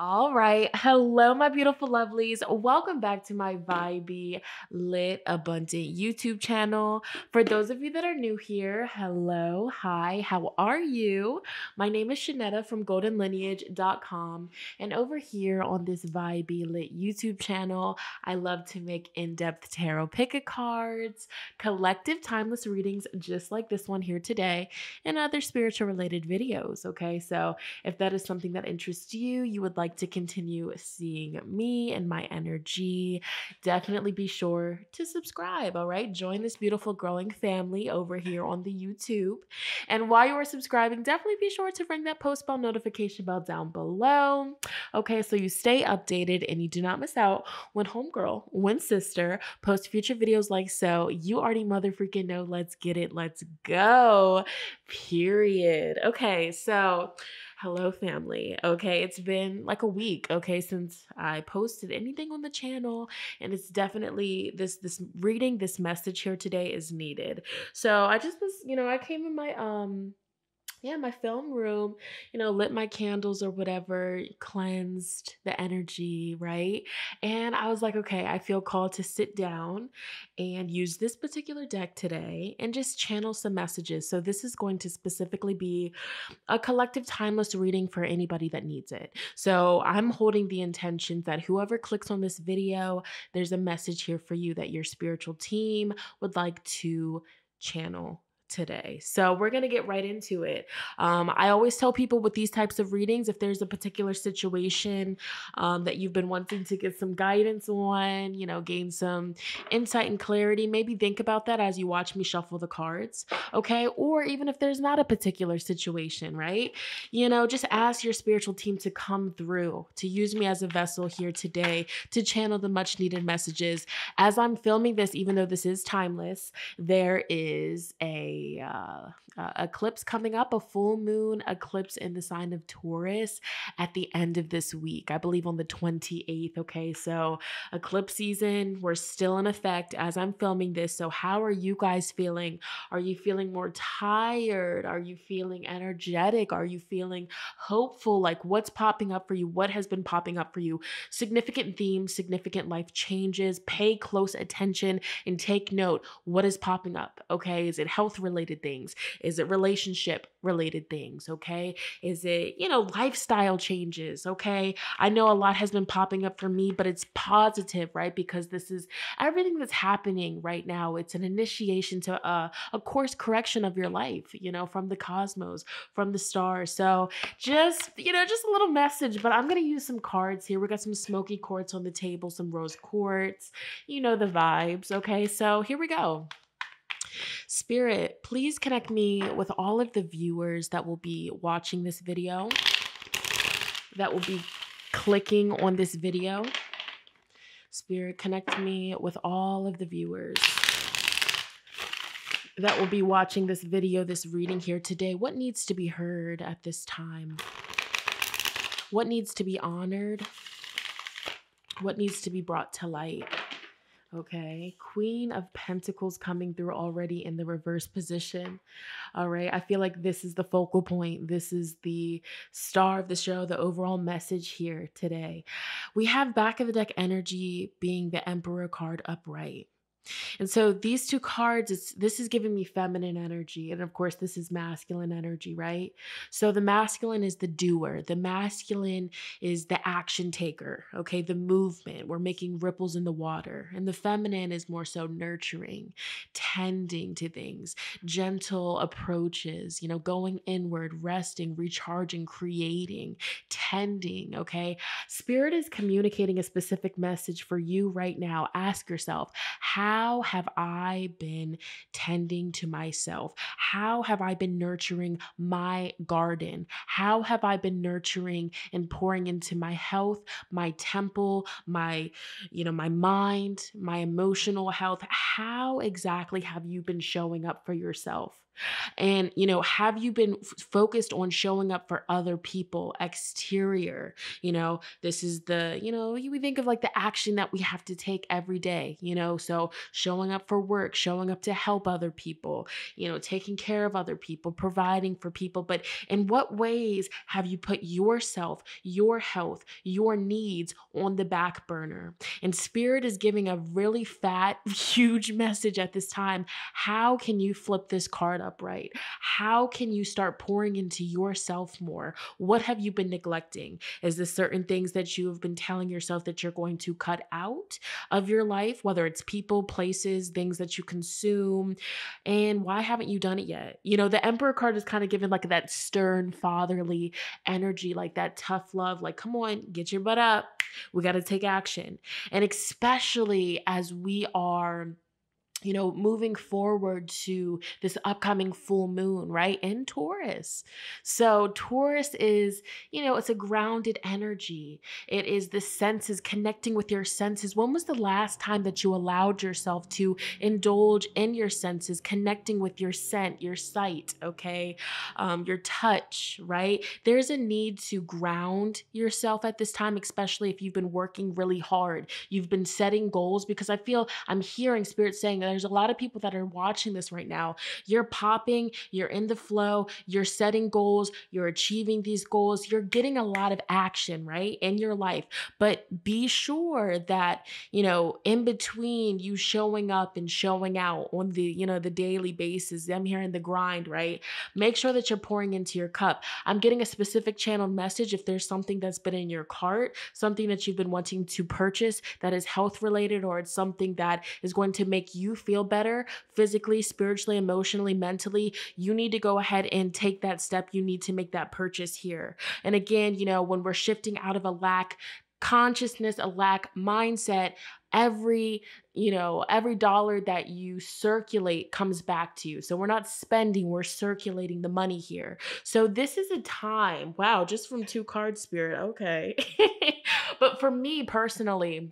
All right. Hello, my beautiful lovelies. Welcome back to my vibey, lit, abundant YouTube channel. For those of you that are new here, hello, hi, how are you? My name is Shonnetta from goldenlineage.com. And over here on this vibey, lit YouTube channel, I love to make in-depth tarot pick-a cards, collective timeless readings just like this one here today, and other spiritual related videos. Okay, so if that is something that interests you, you would like to continue seeing me and my energy, definitely be sure to subscribe. All right, join this beautiful growing family over here on the YouTube. And while you are subscribing, definitely be sure to ring that post bell notification bell down below. Okay, so you stay updated and you do not miss out when homegirl, when sister post future videos like so. You already mother freaking know. Let's get it. Let's go. Period. Okay, so hello family. Okay, it's been like a week, okay, since I posted anything on the channel, and it's definitely this reading, this message here today is needed. So I just was, I came in my my film room, lit my candles or whatever, cleansed the energy, right? And I was like, okay, I feel called to sit down and use this particular deck today and just channel some messages. So this is going to specifically be a collective timeless reading for anybody that needs it. So I'm holding the intention that whoever clicks on this video, there's a message here for you that your spiritual team would like to channel today. So we're going to get right into it. I always tell people with these types of readings, if there's a particular situation that you've been wanting to get some guidance on, gain some insight and clarity, maybe think about that as you watch me shuffle the cards. Okay. Or even if there's not a particular situation, right? Just ask your spiritual team to come through, to use me as a vessel here today to channel the much needed messages. As I'm filming this, even though this is timeless, there is a eclipse coming up, a full moon eclipse in the sign of Taurus at the end of this week, I believe on the 28th. Okay, so eclipse season, we're still in effect as I'm filming this. So how are you guys feeling? Are you feeling more tired? Are you feeling energetic? Are you feeling hopeful? Like, what's popping up for you? What has been popping up for you? Significant themes, significant life changes. Pay close attention and take note. What is popping up? Okay, is it health related things? Is it relationship related things? Okay, is it, lifestyle changes? Okay, I know a lot has been popping up for me, but it's positive, right? Because this is everything that's happening right now. It's an initiation to a course correction of your life, from the cosmos, from the stars. So just a little message, but I'm going to use some cards here. We got some smoky quartz on the table, some rose quartz, the vibes. Okay, so here we go. Spirit, please connect me with all of the viewers that will be watching this video, that will be clicking on this video. Spirit, connect me with all of the viewers that will be watching this video, this reading here today. What needs to be heard at this time? What needs to be honored? What needs to be brought to light? Okay, Queen of Pentacles coming through already in the reverse position. All right, I feel like this is the focal point. This is the star of the show, the overall message here today. We have back of the deck energy being the Emperor card upright. And so these two cards, this is giving me feminine energy. And of course, this is masculine energy, right? So the masculine is the doer. The masculine is the action taker, okay? The movement. We're making ripples in the water. And the feminine is more so nurturing, tending to things, gentle approaches, going inward, resting, recharging, creating, tending, okay? Spirit is communicating a specific message for you right now. Ask yourself, how have I been tending to myself? How have I been nurturing my garden? How have I been nurturing and pouring into my health, my temple, my mind, my emotional health? How exactly have you been showing up for yourself? And, have you been focused on showing up for other people exterior? This is we think of like the action that we have to take every day, so showing up for work, showing up to help other people, taking care of other people, providing for people. But in what ways have you put yourself, your health, your needs on the back burner? And Spirit is giving a really fat, huge message at this time. How can you flip this card upright? How can you start pouring into yourself more? What have you been neglecting? Is this certain things that you have been telling yourself that you're going to cut out of your life, whether it's people, places, things that you consume? And why haven't you done it yet? The Emperor card is kind of given like that stern, fatherly energy, like that tough love, like, come on, get your butt up. We got to take action. And especially as we are moving forward to this upcoming full moon, right? In Taurus. So Taurus is, it's a grounded energy. It is the senses, connecting with your senses. When was the last time that you allowed yourself to indulge in your senses, connecting with your scent, your sight, okay? Your touch, right? There's a need to ground yourself at this time, especially if you've been working really hard. You've been setting goals, because I'm hearing Spirit saying that there's a lot of people that are watching this right now. You're popping, you're in the flow, you're setting goals, you're achieving these goals, you're getting a lot of action, right, in your life. But be sure that, in between you showing up and showing out on the daily basis, I'm hearing the grind, right? Make sure that you're pouring into your cup. I'm getting a specific channeled message if there's something that's been in your cart, something that you've been wanting to purchase that is health related, or it's something that is going to make you feel better physically, spiritually, emotionally, mentally. You need to go ahead and take that step. You need to make that purchase here. And again, when we're shifting out of a lack consciousness, a lack mindset, every dollar that you circulate comes back to you. So we're not spending, we're circulating the money here. So this is a time, wow, just from 2 cards, Spirit. Okay. But for me personally,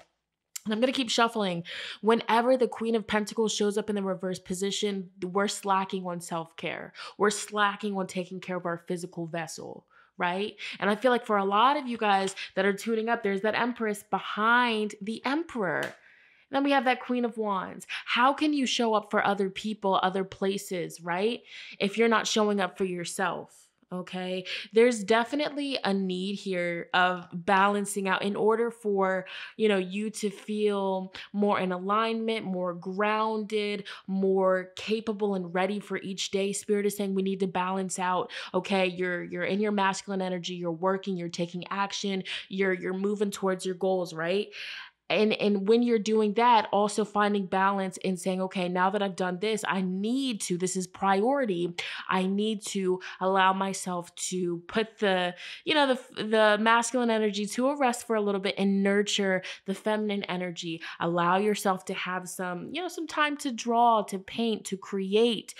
and I'm going to keep shuffling, whenever the Queen of Pentacles shows up in the reverse position, we're slacking on self-care. We're slacking on taking care of our physical vessel, right? And I feel like for a lot of you guys that are tuning up, there's that Empress behind the Emperor. Then we have that Queen of Wands. How can you show up for other people, other places, right, if you're not showing up for yourself? Okay, there's definitely a need here of balancing out in order for, you to feel more in alignment, more grounded, more capable and ready for each day. Spirit is saying we need to balance out. Okay, you're in your masculine energy, you're working, you're taking action, you're moving towards your goals, right? And when you're doing that, also finding balance in saying, okay, now that I've done this, this is priority. I need to allow myself to put the masculine energy to a rest for a little bit and nurture the feminine energy. Allow yourself to have some time to draw, to paint, to create,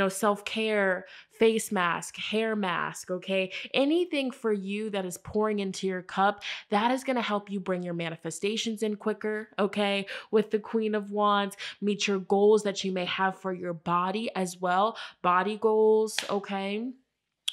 self-care, face mask, hair mask, okay? Anything for you that is pouring into your cup, that is going to help you bring your manifestations in quicker, okay? With the Queen of Wands, meet your goals that you may have for your body as well, body goals, okay?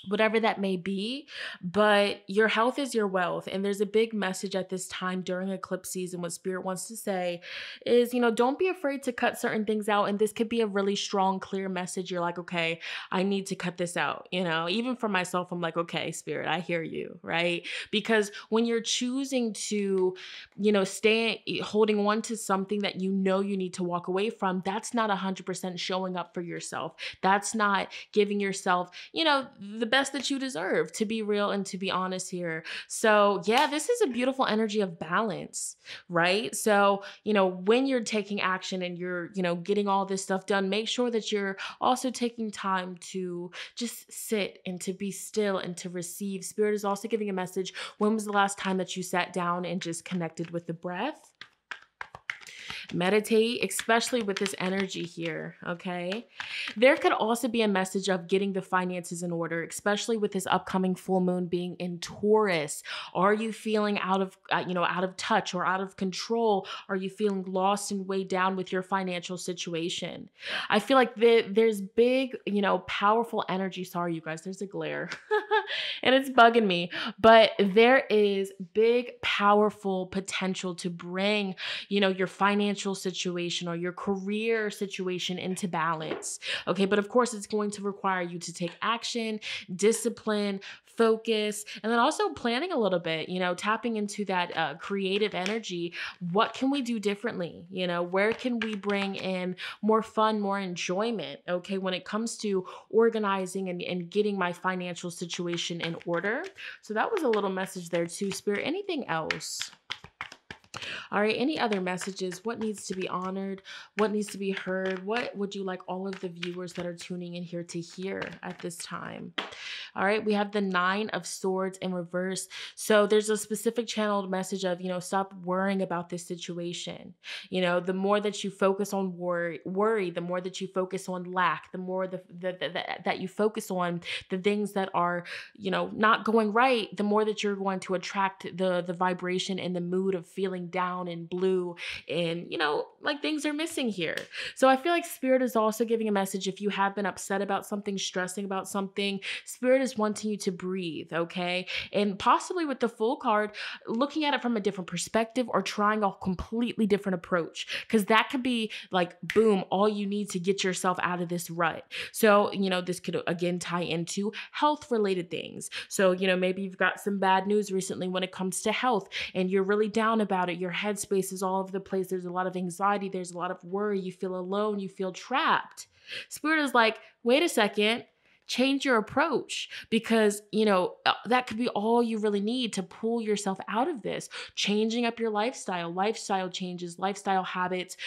Whatever that may be, but your health is your wealth. And there's a big message at this time during eclipse season. What Spirit wants to say is, don't be afraid to cut certain things out. And this could be a really strong, clear message. You're like, okay, I need to cut this out. Even for myself, I'm like, okay, Spirit, I hear you, right? Because when you're choosing to, stay holding on to something that you need to walk away from, that's not 100% showing up for yourself. That's not giving yourself, the best that you deserve, to be real and to be honest here. So yeah, this is a beautiful energy of balance, right? So, when you're taking action and you're, getting all this stuff done, make sure that you're also taking time to just sit and to be still and to receive. Spirit is also giving a message. When was the last time that you sat down and just connected with the breath? Meditate, especially with this energy here, okay? There could also be a message of getting the finances in order, especially with this upcoming full moon being in Taurus. Are you feeling out of, out of touch or out of control? Are you feeling lost and weighed down with your financial situation? I feel like there's big, powerful energy. Sorry, you guys, there's a glare and it's bugging me, but there is big, powerful potential to bring, your financial situation or your career situation into balance. Okay. But of course, it's going to require you to take action, discipline, focus, and then also planning a little bit, tapping into that creative energy. What can we do differently? Where can we bring in more fun, more enjoyment? Okay. When it comes to organizing and getting my financial situation in order. So that was a little message there too, Spirit. Anything else? All right. Any other messages? What needs to be honored? What needs to be heard? What would you like all of the viewers that are tuning in here to hear at this time? All right. We have the 9 of Swords in reverse. So there's a specific channeled message of, stop worrying about this situation. The more that you focus on worry, the more that you focus on lack, the more that you focus on the things that are, not going right, the more that you're going to attract the vibration and the mood of feeling down and blue and, like things are missing here. So I feel like Spirit is also giving a message. If you have been upset about something, stressing about something, Spirit is wanting you to breathe, okay? And possibly with the Fool card, looking at it from a different perspective or trying a completely different approach, because that could be like, boom, all you need to get yourself out of this rut. So, this could again tie into health related things. So, maybe you've got some bad news recently when it comes to health and you're really down about it. Your headspace is all over the place. There's a lot of anxiety. There's a lot of worry. You feel alone. You feel trapped. Spirit is like, wait a second. Change your approach, because, that could be all you really need to pull yourself out of this. Changing up your lifestyle changes, lifestyle habits,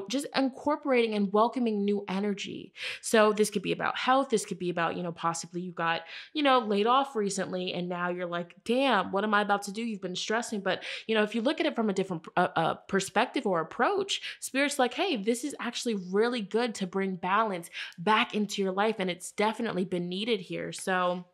just incorporating and welcoming new energy. So this could be about health. This could be about, possibly you got, laid off recently and now you're like, damn, what am I about to do? You've been stressing. But, if you look at it from a different perspective or approach, Spirit's like, hey, this is actually really good to bring balance back into your life. And it's definitely been needed here. So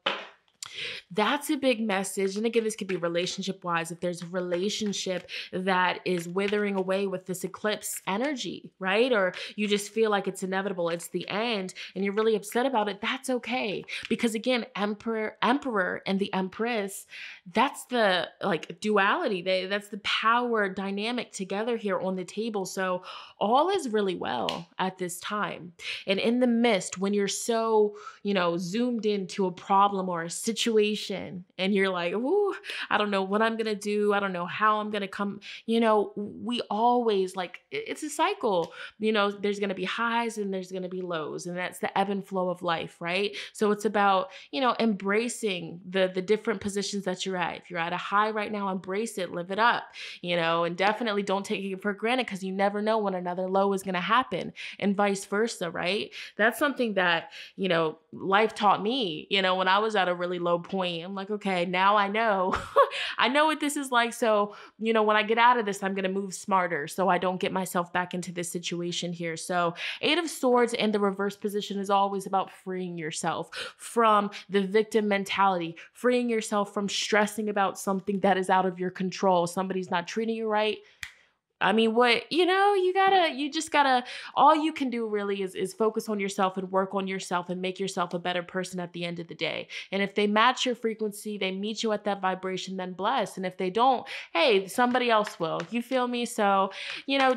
that's a big message. And again, this could be relationship wise. If there's a relationship that is withering away with this eclipse energy, right? Or you just feel like it's inevitable, it's the end, and you're really upset about it, that's okay. Because again, Emperor and the Empress, that's the duality. That's the power dynamic together here on the table. So all is really well at this time. And in the midst, when you're so, zoomed into a problem or a situation and you're like, ooh, I don't know what I'm going to do. I don't know how I'm going to come. We always it's a cycle. There's going to be highs and there's going to be lows, and that's the ebb and flow of life, right? So it's about, embracing the different positions that you're at. If you're at a high right now, embrace it, live it up, and definitely don't take it for granted, because you never know when another low is going to happen, and vice versa, right? That's something that, life taught me, when I was at a really low point. I'm like, okay, now I know, I know what this is like. So, when I get out of this, I'm going to move smarter so I don't get myself back into this situation here. So 8 of Swords in the reverse position is always about freeing yourself from the victim mentality, freeing yourself from stressing about something that is out of your control. Somebody's not treating you right. I mean, you just gotta, all you can do really is focus on yourself and work on yourself and make yourself a better person at the end of the day. And if they match your frequency, they meet you at that vibration, then bless. And if they don't, hey, somebody else will. You feel me? So,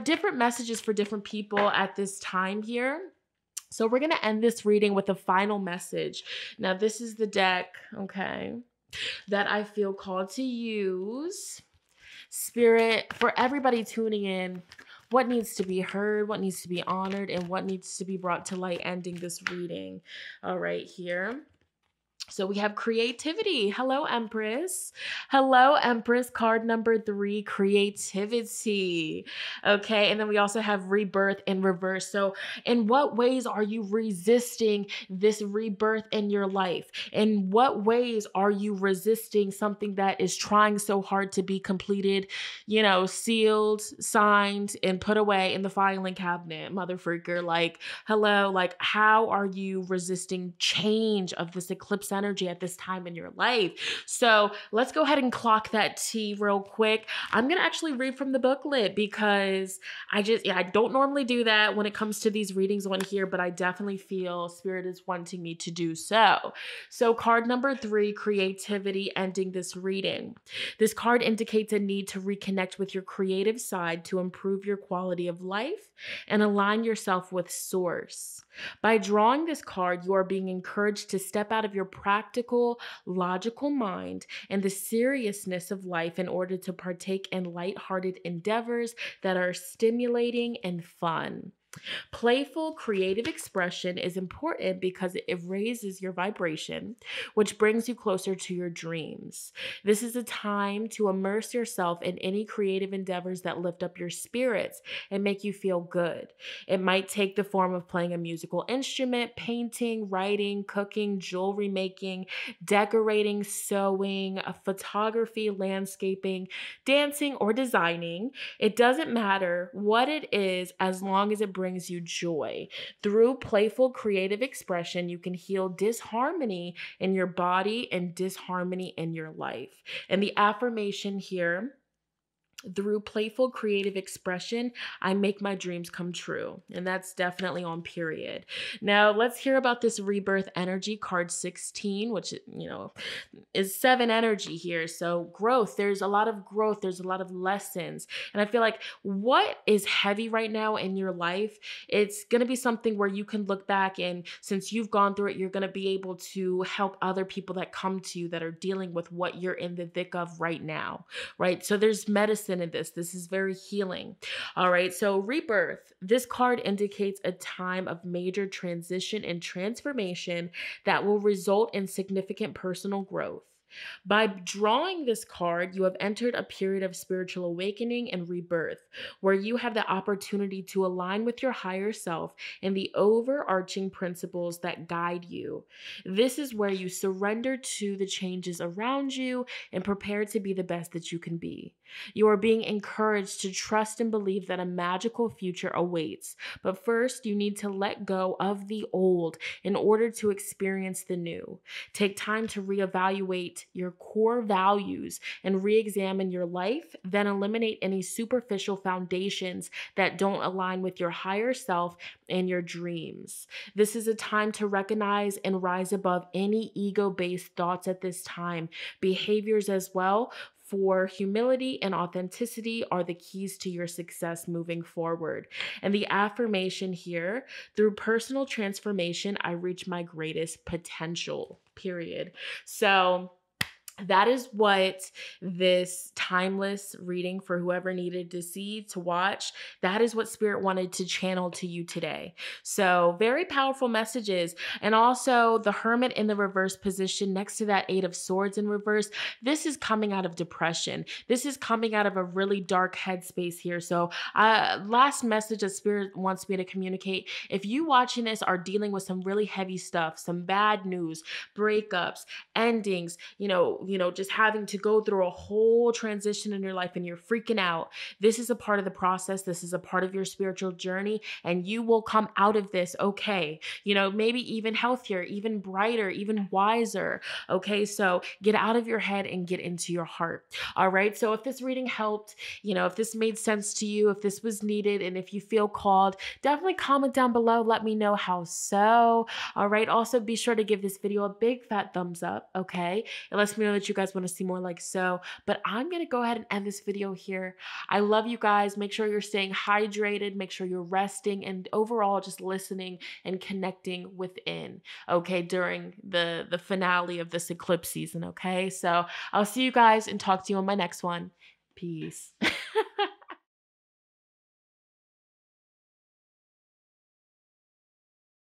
different messages for different people at this time here. So we're going to end this reading with a final message. Now, this is the deck, okay, that I feel called to use. Spirit, for everybody tuning in, what needs to be heard, what needs to be honored, and what needs to be brought to light ending this reading. All right, here. So we have creativity. Hello, Empress. Hello, Empress. Card number 3, creativity. Okay. And then we also have rebirth in reverse. So in what ways are you resisting this rebirth in your life? In what ways are you resisting something that is trying so hard to be completed, sealed, signed, and put away in the filing cabinet, mother freaker? Like, hello, like, how are you resisting change of this eclipse energy at this time in your life? So let's go ahead and clock that T real quick. I'm going to actually read from the booklet because I don't normally do that when it comes to these readings on here, but I definitely feel Spirit is wanting me to do so. So card number 3, creativity, ending this reading. This card indicates a need to reconnect with your creative side to improve your quality of life and align yourself with source. By drawing this card, you are being encouraged to step out of your practical, logical mind and the seriousness of life in order to partake in lighthearted endeavors that are stimulating and fun. Playful, creative expression is important because it raises your vibration, which brings you closer to your dreams. This is a time to immerse yourself in any creative endeavors that lift up your spirits and make you feel good. It might take the form of playing a musical instrument, painting, writing, cooking, jewelry making, decorating, sewing, photography, landscaping, dancing, or designing. It doesn't matter what it is as long as it brings you joy. Through playful creative expression, you can heal disharmony in your body and disharmony in your life. And the affirmation here: through playful creative expression, I make my dreams come true. And that's definitely on period. Now let's hear about this rebirth energy, card 16, which, is 7 energy here. So growth, there's a lot of growth. There's a lot of lessons. And I feel like what is heavy right now in your life, it's going to be something where you can look back, and since you've gone through it, you're going to be able to help other people that come to you that are dealing with what you're in the thick of right now, right? So there's medicine in this. This is very healing. All right. So rebirth, this card indicates a time of major transition and transformation that will result in significant personal growth. By drawing this card, you have entered a period of spiritual awakening and rebirth, where you have the opportunity to align with your higher self and the overarching principles that guide you. This is where you surrender to the changes around you and prepare to be the best that you can be. You are being encouraged to trust and believe that a magical future awaits. But first, you need to let go of the old in order to experience the new. Take time to reevaluate your core values and re-examine your life, then eliminate any superficial foundations that don't align with your higher self and your dreams. This is a time to recognize and rise above any ego-based thoughts at this time. Behaviors as well, for humility and authenticity, are the keys to your success moving forward. And the affirmation here: through personal transformation, I reach my greatest potential, period. So that is what this timeless reading, for whoever needed to see, to watch, that is what Spirit wanted to channel to you today. So very powerful messages. And also the Hermit in the reverse position next to that 8 of Swords in reverse. This is coming out of depression. This is coming out of a really dark headspace here. So last message that Spirit wants me to communicate: if you watching this are dealing with some really heavy stuff, some bad news, breakups, endings, just having to go through a whole transition in your life and you're freaking out, this is a part of the process. This is a part of your spiritual journey, and you will come out of this okay. Maybe even healthier, even brighter, even wiser. Okay, so get out of your head and get into your heart. All right, so if this reading helped, if this made sense to you, if this was needed, and if you feel called, definitely comment down below. Let me know how so. All right, also be sure to give this video a big fat thumbs up, okay? It lets me know that you guys want to see more like so. But I'm going to go ahead and end this video here. I love you guys. Make sure you're staying hydrated. Make sure you're resting, and overall just listening and connecting within, okay, during the finale of this eclipse season, okay? So I'll see you guys and talk to you on my next one. Peace.